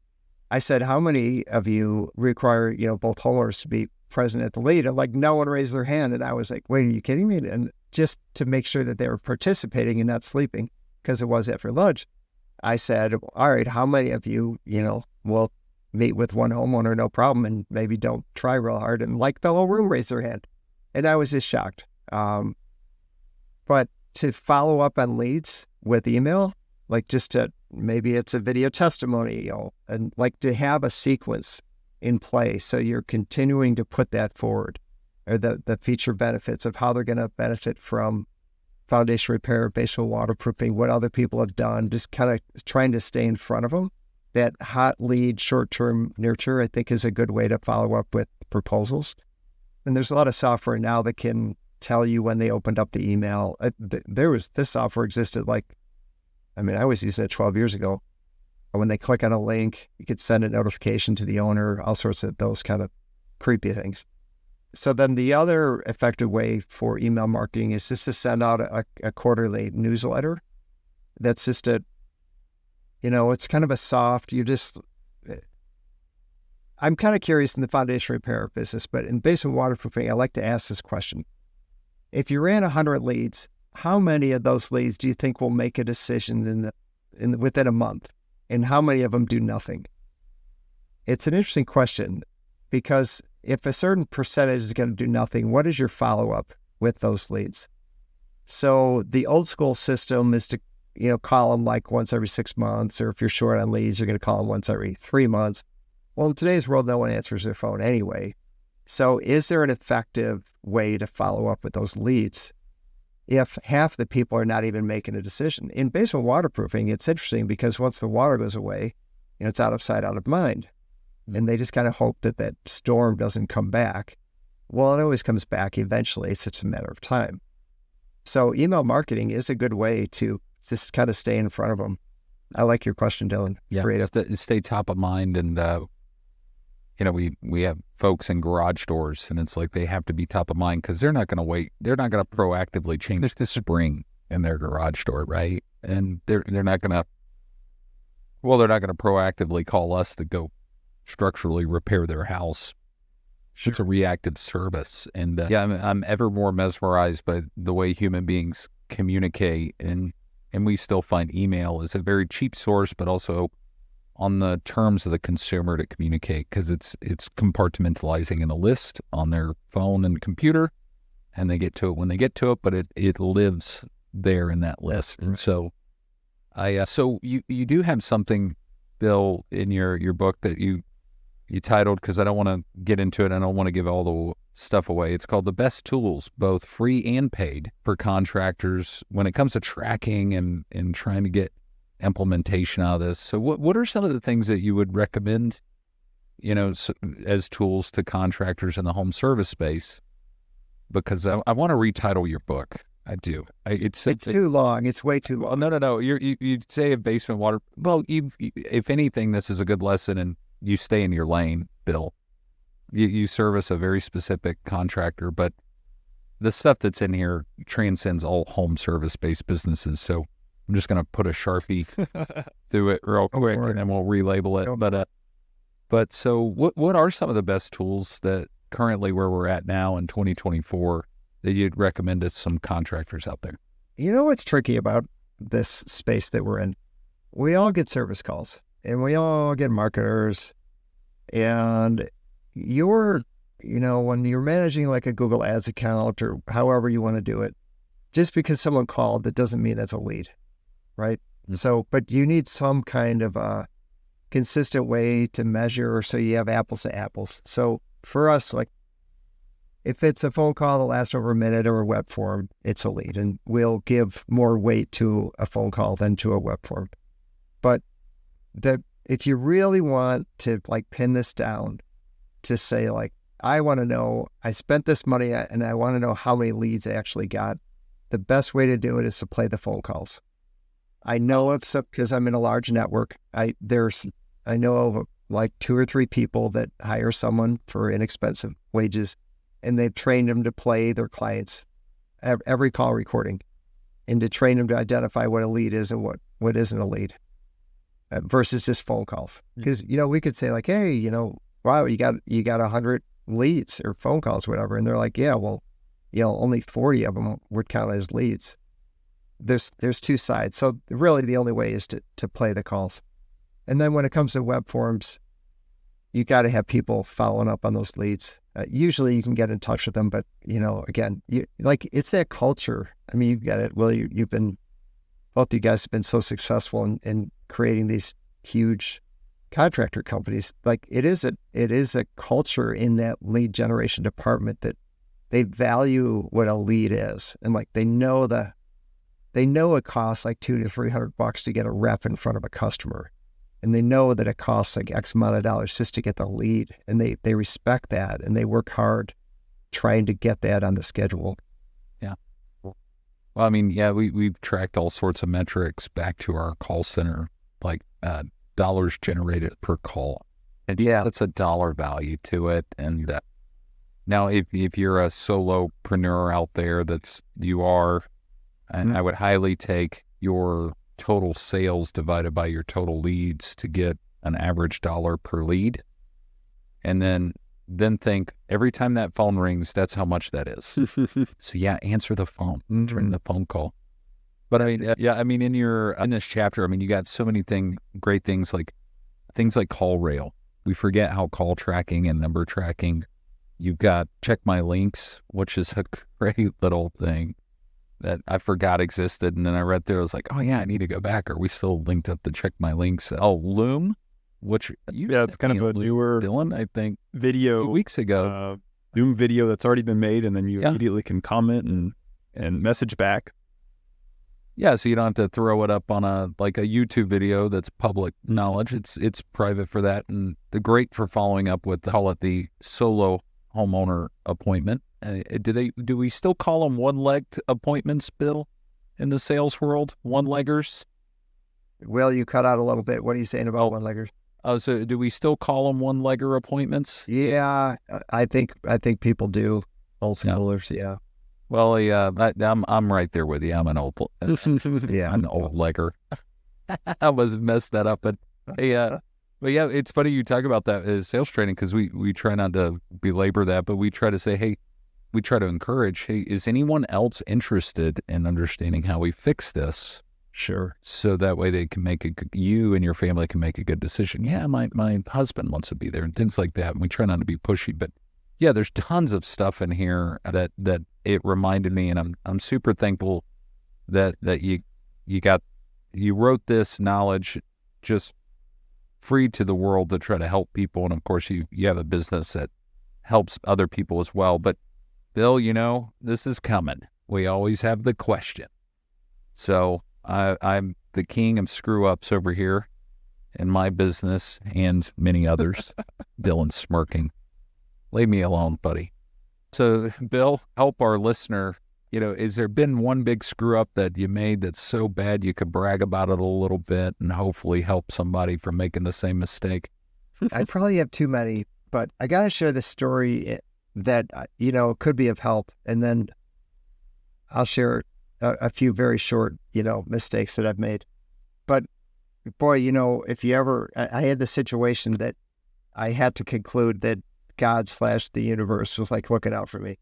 I said, how many of you require, both homeowners to be present at the lead? And like, no one raised their hand. And I was like, wait, are you kidding me? And just to make sure that they were participating and not sleeping, because it was after lunch, I said, all right, how many of you, will meet with one homeowner, no problem, and maybe don't try real hard? And like the whole room raised their hand. And I was just shocked. But to follow up on leads with email, like just to, maybe it's a video testimony, and like to have a sequence in place. So you're continuing to put that forward, or the feature benefits of how they're going to benefit from foundation repair, basement waterproofing, what other people have done, just kind of trying to stay in front of them. That hot lead, short-term nurture, I think is a good way to follow up with proposals. And there's a lot of software now that can tell you when they opened up the email. This software existed I was using it 12 years ago. When they click on a link, you could send a notification to the owner, all sorts of those kind of creepy things. So then the other effective way for email marketing is just to send out a quarterly newsletter. That's just it's kind of a soft, I'm kind of curious in the foundation repair business, but in basement waterproofing, I like to ask this question. If you ran 100 leads, how many of those leads do you think will make a decision within a month? And how many of them do nothing? It's an interesting question, because if a certain percentage is going to do nothing, what is your follow-up with those leads? So the old school system is to, call them like once every 6 months, or if you're short on leads, you're going to call them once every 3 months. Well, in today's world, no one answers their phone anyway. So is there an effective way to follow up with those leads if half the people are not even making a decision? In basement waterproofing, it's interesting because once the water goes away, it's out of sight, out of mind. And they just kind of hope that storm doesn't come back. Well, it always comes back eventually. It's just a matter of time. So email marketing is a good way to just kind of stay in front of them. I like your question, Dillon. Yeah, stay top of mind. And, we have folks in garage doors, and it's like they have to be top of mind because they're not going to wait. They're not going to proactively change the spring in their garage door, right? And they're not going to Well, they're not going to proactively call us to go structurally repair their house. It's a reactive service. And I'm ever more mesmerized by the way human beings communicate. And we still find email is a very cheap source, but also on the terms of the consumer to communicate, because it's compartmentalizing in a list on their phone and computer, and they get to it when they get to it, but it lives there in that list. And so so you do have something, Bill, in your book that you titled, because I don't want to get into it. I don't want to give all the stuff away. It's called The Best Tools, both free and paid, for contractors when it comes to tracking and trying to get implementation out of this. So what are some of the things that you would recommend, as tools to contractors in the home service space? Because I want to retitle your book. I do. It's too long. It's way too long. No. You say a basement water. Well, if anything, this is a good lesson, and you stay in your lane, Bill. You service a very specific contractor, but the stuff that's in here transcends all home service-based businesses. So I'm just going to put a Sharpie through it real quick, and then we'll relabel it. But so what are some of the best tools that currently, where we're at now in 2024, that you'd recommend to some contractors out there? You know what's tricky about this space that we're in? We all get service calls, and we all get marketers, and when you're managing like a Google Ads account or however you want to do it, just because someone called, that doesn't mean that's a lead, right? Mm-hmm. So, but you need some kind of a consistent way to measure, so you have apples to apples. So for us, like, if it's a phone call that lasts over a minute or a web form, it's a lead, and we'll give more weight to a phone call than to a web form. But if you really want to like pin this down to say, like, I want to know, I spent this money and I want to know how many leads I actually got, the best way to do it is to play the phone calls. I know of some, because I'm in a large network. I know of like 2 or 3 people that hire someone for inexpensive wages, and they've trained them to play their clients every call recording, and to train them to identify what a lead is and what isn't a lead, versus just phone calls. Because, we could say like, hey, wow, you got 100 leads or phone calls, whatever. And they're like, yeah, well, only 40 of them would count as leads. There's 2 sides. So really the only way is to play the calls. And then when it comes to web forms, you got to have people following up on those leads. Usually you can get in touch with them, but again, it's that culture. I mean, you've got it. Well, both you guys have been so successful in creating these huge contractor companies. Like, it is a culture in that lead generation department that they value what a lead is, and like they know it costs like $200 to $300 to get a rep in front of a customer, and they know that it costs like X amount of dollars just to get the lead, and they respect that, and they work hard trying to get that on the schedule. Yeah. Well, I mean, yeah, we've tracked all sorts of metrics back to our call center, like dollars generated per call. And yeah, that's a dollar value to it. And now if you're a solopreneur out there, and I would highly take your total sales divided by your total leads to get an average dollar per lead. And then think, every time that phone rings, that's how much that is. So yeah, answer the phone during the phone call. But in this chapter, I mean, you got so many great things like call rail. We forget how call tracking and number tracking. You've got Check My Links, which is a great little thing that I forgot existed. And then I read through, I was like, oh yeah, I need to go back. Are we still linked up to Check My Links? Oh, Loom, which it's kind of a newer Dillon, I think, video 2 weeks ago. Loom video that's already been made, and then you immediately can comment and message back. Yeah, so you don't have to throw it up on a YouTube video that's public knowledge. It's private for that, and the great for following up with, call it the solo homeowner appointment. Do we still call them one-legged appointments, Bill, in the sales world? One-leggers? Well, you cut out a little bit. What are you saying about one-leggers? Oh, so do we still call them one-legger appointments? Yeah, I think people do. Old schoolers, yeah. Well, yeah, I'm right there with you. I'm an old, yeah, an old legger. I was messed that up, but Hey, but yeah, it's funny you talk about that as sales training because we try not to belabor that, but we try to say, hey, we try to encourage, hey, is anyone else interested in understanding how we fix this? Sure. So that way they can you and your family can make a good decision. Yeah, my husband wants to be there and things like that. And we try not to be pushy, but yeah, there's tons of stuff in here that it reminded me, and I'm super thankful that you wrote this knowledge just free to the world to try to help people. And of course you have a business that helps other people as well. But Bill, this is coming. We always have the question. So I'm the king of screw-ups over here in my business and many others. Dylan's smirking. Leave me alone, buddy. So, Bill, help our listener. Is there been one big screw-up that you made that's so bad you could brag about it a little bit and hopefully help somebody from making the same mistake? I probably have too many, but I got to share this story that, could be of help. And then I'll share a few very short, mistakes that I've made. But boy, if you ever, I had the situation that I had to conclude that God/the universe was like looking out for me.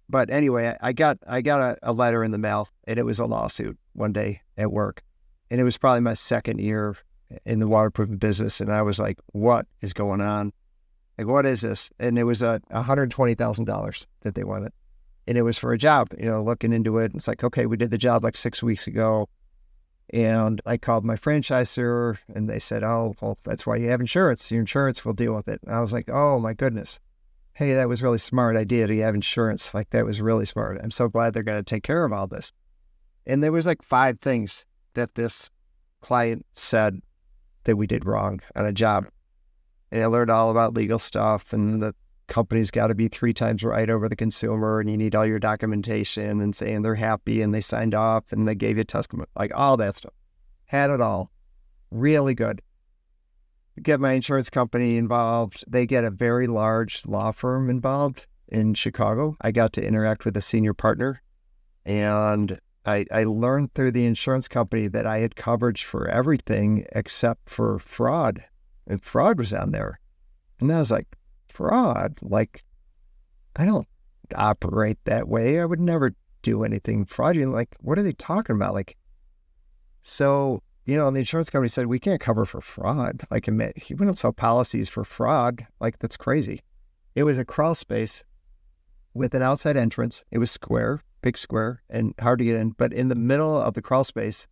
But anyway, I got a letter in the mail, and it was a lawsuit one day at work. And it was probably my second year in the waterproofing business. And I was like, what is going on? Like, what is this? And it was $120,000 that they wanted. And it was for a job, looking into it. It's like, okay, we did the job like 6 weeks ago. And I called my franchisor, and they said, oh, well, that's why you have insurance. Your insurance will deal with it. And I was like, oh, my goodness. Hey, that was really smart idea to have insurance. Like, that was really smart. I'm so glad they're going to take care of all this. And there was like 5 things that this client said that we did wrong on a job. And I learned all about legal stuff, and the company's got to be 3 times right over the consumer, and you need all your documentation and saying they're happy and they signed off and they gave you a testament, like all that stuff. Had it all. Really good. Get my insurance company involved. They get a very large law firm involved in Chicago. I got to interact with a senior partner, and I learned through the insurance company that I had coverage for everything except for fraud. And fraud was on there. And I was like, fraud? Like, I don't operate that way. I would never do anything fraudulent. Like, what are they talking about? Like, so, the insurance company said, we can't cover for fraud. Like, we don't sell policies for fraud. Like, that's crazy. It was a crawl space with an outside entrance. It was square, big square, and hard to get in. But in the middle of the crawl space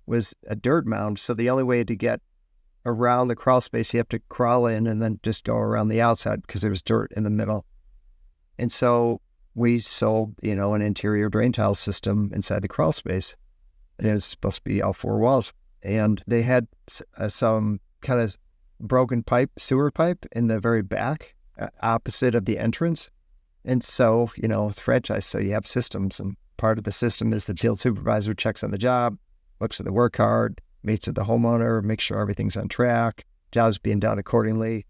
was a dirt mound. So the only way to get around the crawl space, you have to crawl in and then just go around the outside because there was dirt in the middle. And so we sold, an interior drain tile system inside the crawl space. And it was supposed to be all 4 walls. And they had some kind of broken sewer pipe in the very back, opposite of the entrance. And so, it's franchise, so you have systems. And part of the system is the field supervisor checks on the job, looks at the work hard, meets with the homeowner, makes sure everything's on track, job's being done accordingly.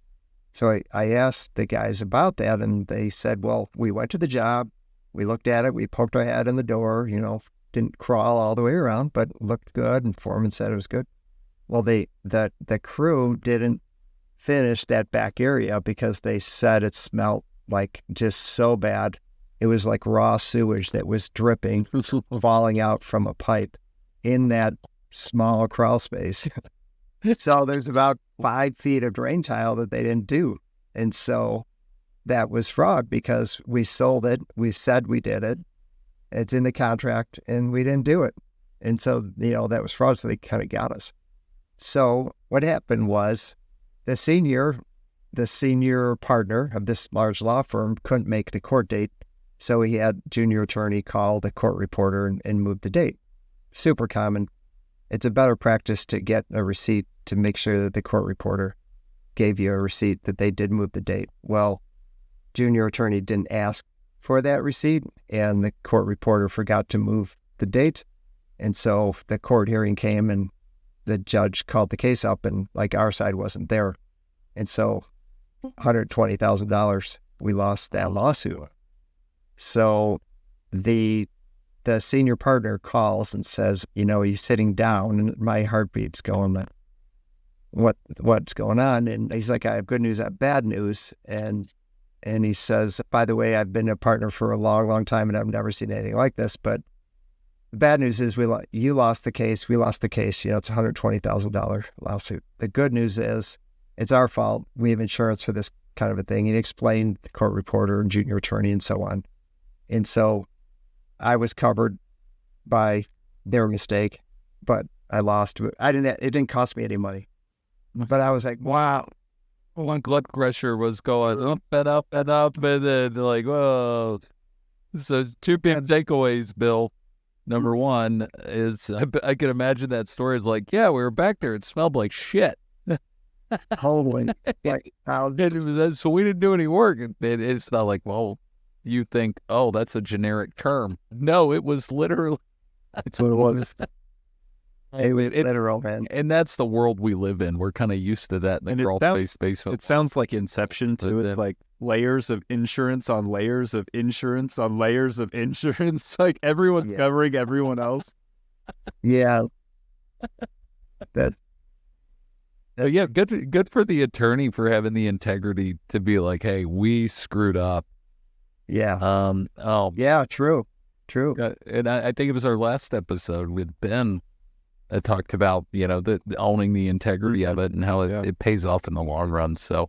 So I asked the guys about that, and they said, well, we went to the job, we looked at it, we poked our head in the door, didn't crawl all the way around, but looked good, and foreman said it was good. Well, the crew didn't finish that back area because they said it smelled like just so bad. It was like raw sewage that was dripping, falling out from a pipe in that small crawl space. So there's about 5 feet of drain tile that they didn't do. And so that was fraud because we sold it. We said we did it. It's in the contract and we didn't do it. And so, that was fraud. So they kind of got us. So what happened was the senior partner of this large law firm couldn't make the court date. So he had junior attorney call the court reporter and move the date. Super common. It's a better practice to get a receipt to make sure that the court reporter gave you a receipt that they did move the date. Well, junior attorney didn't ask for that receipt, and the court reporter forgot to move the date. And so the court hearing came, and the judge called the case up, and our side wasn't there. And so $120,000, we lost that lawsuit. So the senior partner calls and says, he's sitting down, and my heartbeat's going, what's going on. And he's like, I have good news, I have bad news. And he says, by the way, I've been a partner for a long, long time and I've never seen anything like this. But the bad news is you lost the case. We lost the case. You know, it's a $120,000 lawsuit. The good news is it's our fault. We have insurance for this kind of a thing. And he explained the court reporter and junior attorney and so on. And so I was covered by their mistake, but I lost. It didn't cost me any money. But I was like, wow. My blood pressure was going up and up and up, and then like, whoa. So two big takeaways, Bill. Number one is I can imagine that story is like, yeah, we were back there. It smelled like shit. Holy. Like, so we didn't do any work. It's not like, well, you think, oh, that's a generic term. No, it was literally. That's what it was. It was literal, man. And that's the world we live in. We're kind of used to that in the crawl space. It sounds like Inception, too. It's like layers of insurance on layers of insurance on layers of insurance. Like everyone's covering everyone else. Yeah. Yeah, good for the attorney for having the integrity to be like, hey, we screwed up. Yeah. Yeah, true. And I think it was our last episode with Ben that talked about, you know, the owning the integrity of it and how it pays off in the long run. So,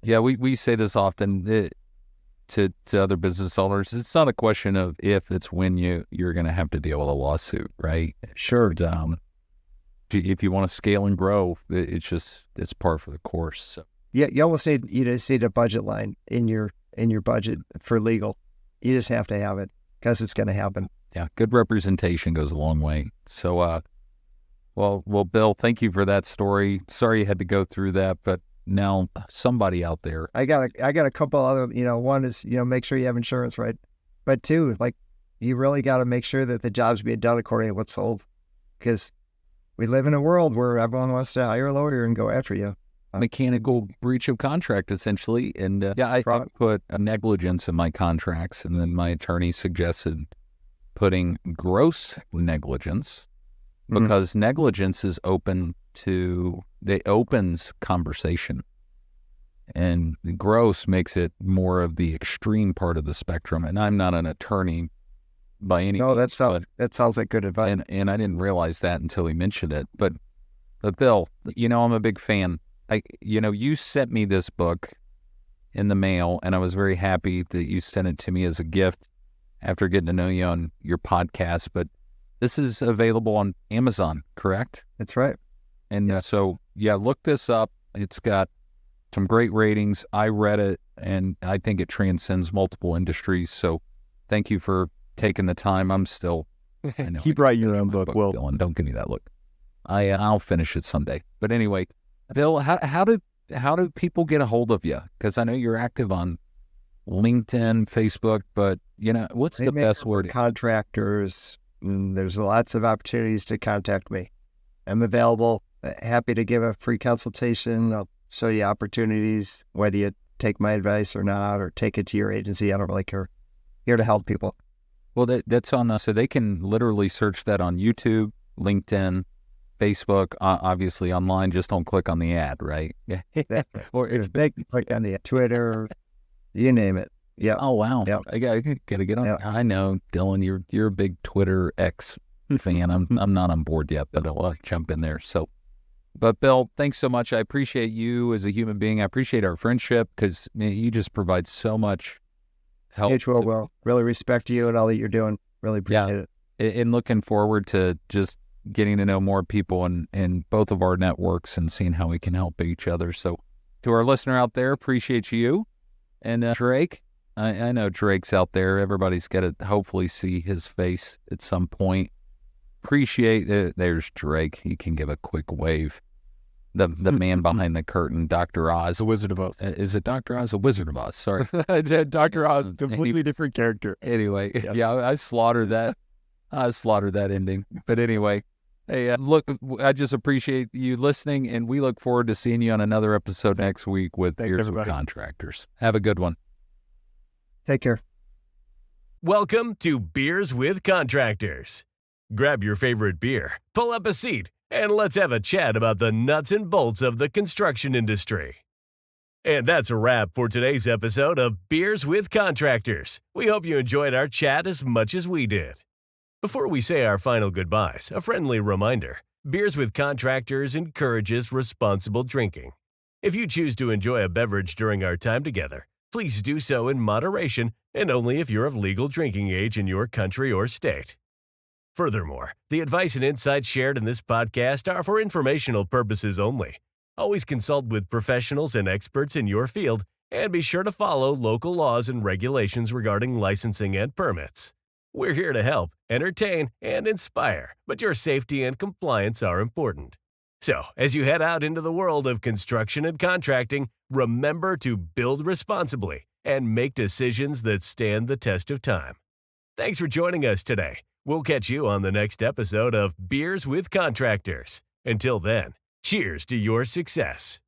yeah, we say this often to other business owners. It's not a question of if, it's when you're going to have to deal with a lawsuit, right? Sure. If you want to scale and grow, it's par for the course. So. Yeah, you almost need a budget line in your budget for legal. You just have to have it because it's going to happen. Yeah, good representation goes a long way. So, well, Bill, thank you for that story. Sorry you had to go through that, but now somebody out there. I got a couple other, one is, make sure you have insurance, right? But two, like, you really got to make sure that the job's being done according to what's sold, because we live in a world where everyone wants to hire a lawyer and go after you. Mechanical breach of contract, essentially. And I put a negligence in my contracts, and then my attorney suggested putting gross negligence, because negligence is opens conversation, and the gross makes it more of the extreme part of the spectrum. And I'm not an attorney by any means. No, that sounds like good advice. And I didn't realize that until he mentioned it. But Bill, I'm a big fan. You sent me this book in the mail, and I was very happy that you sent it to me as a gift after getting to know you on your podcast. But this is available on Amazon, correct? That's right. And so, look this up. It's got some great ratings. I read it, and I think it transcends multiple industries. So thank you for taking the time. I'm still... Keep writing your own book, Will. Dylan, don't give me that look. I'll finish it someday. But anyway, Bill, how do people get a hold of you? Because I know you're active on LinkedIn, Facebook, but what's the best word? Contractors. There's lots of opportunities to contact me. I'm available. Happy to give a free consultation. I'll show you opportunities, whether you take my advice or not, or take it to your agency. I don't really care. Here to help people. Well, that's on. So they can literally search that on YouTube, LinkedIn, Facebook, obviously online. Just don't click on the ad, right? Yeah. Or if they click on the Twitter, you name it. Yeah. Oh wow. Yep. I gotta get on. Yep. I know, Dylan. You're a big Twitter X fan. I'm not on board yet, but I'll jump in there. So, but Bill, thanks so much. I appreciate you as a human being. I appreciate our friendship, because you just provide so much help. Well, really respect you and all that you're doing. Really appreciate it. And looking forward to just getting to know more people in both of our networks and seeing how we can help each other. So, to our listener out there, appreciate you. And Drake, I know Drake's out there. Everybody's got to hopefully see his face at some point. Appreciate it. There's Drake. He can give a quick wave. The man behind the curtain, Dr. Oz. The Wizard of Oz. Is it Dr. Oz? The Wizard of Oz, sorry. Dr. Oz, completely different character. Anyway, I slaughtered that. I slaughtered that ending. But anyway, hey, look, I just appreciate you listening, and we look forward to seeing you on another episode next week with Beers with Contractors. Have a good one. Take care. Welcome to Beers with Contractors. Grab your favorite beer, pull up a seat, and let's have a chat about the nuts and bolts of the construction industry. And that's a wrap for today's episode of Beers with Contractors. We hope you enjoyed our chat as much as we did. Before we say our final goodbyes, a friendly reminder. Beers with Contractors encourages responsible drinking. If you choose to enjoy a beverage during our time together, please do so in moderation and only if you're of legal drinking age in your country or state. Furthermore, the advice and insights shared in this podcast are for informational purposes only. Always consult with professionals and experts in your field, and be sure to follow local laws and regulations regarding licensing and permits. We're here to help, entertain, and inspire, but your safety and compliance are important. So, as you head out into the world of construction and contracting, remember to build responsibly and make decisions that stand the test of time. Thanks for joining us today. We'll catch you on the next episode of Beers with Contractors. Until then, cheers to your success.